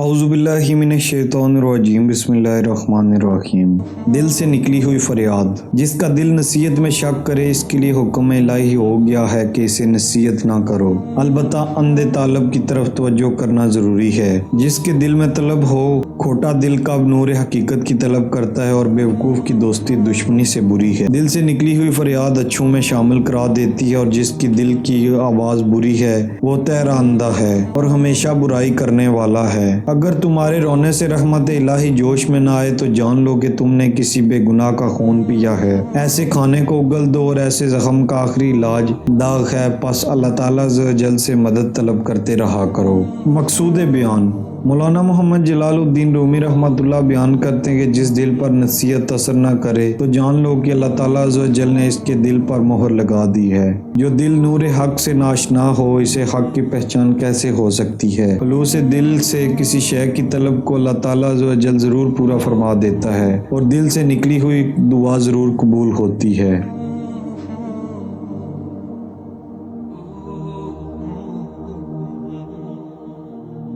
اعوذ باللہ من الشیطان الرجیم بسم اللہ الرحمن الرحیم۔ دل سے نکلی ہوئی فریاد، جس کا دل نصیحت میں شک کرے اس کے لیے حکم الہی ہو گیا ہے کہ اسے نصیحت نہ کرو، البتہ اندھے طالب کی طرف توجہ کرنا ضروری ہے۔ جس کے دل میں طلب ہو، کھوٹا دل کب نور حقیقت کی طلب کرتا ہے اور بیوقوف کی دوستی دشمنی سے بری ہے۔ دل سے نکلی ہوئی فریاد اچھوں میں شامل کرا دیتی ہے، اور جس کی دل کی آواز بری ہے وہ تہرا اندھا ہے اور ہمیشہ برائی کرنے والا ہے۔ اگر تمہارے رونے سے رحمت الہی جوش میں نہ آئے تو جان لو کہ تم نے کسی بے گناہ کا خون پیا ہے۔ ایسے کھانے کو اگل دو اور ایسے زخم کا آخری علاج داغ ہے، پس اللہ تعالیٰ عز و جل سے مدد طلب کرتے رہا کرو۔ مقصود بیان: مولانا محمد جلال الدین رومی رحمۃ اللہ بیان کرتے ہیں کہ جس دل پر نصیحت اثر نہ کرے تو جان لو کہ اللہ تعالیٰ عز و جل نے اس کے دل پر مہر لگا دی ہے۔ جو دل نور حق سے ناشنا ہو اسے حق کی پہچان کیسے ہو سکتی ہے؟ خلوص دل سے کسی شے کی طلب کو اللہ تعالیٰ عز و جل ضرور پورا فرما دیتا ہے، اور دل سے نکلی ہوئی دعا ضرور قبول ہوتی ہے۔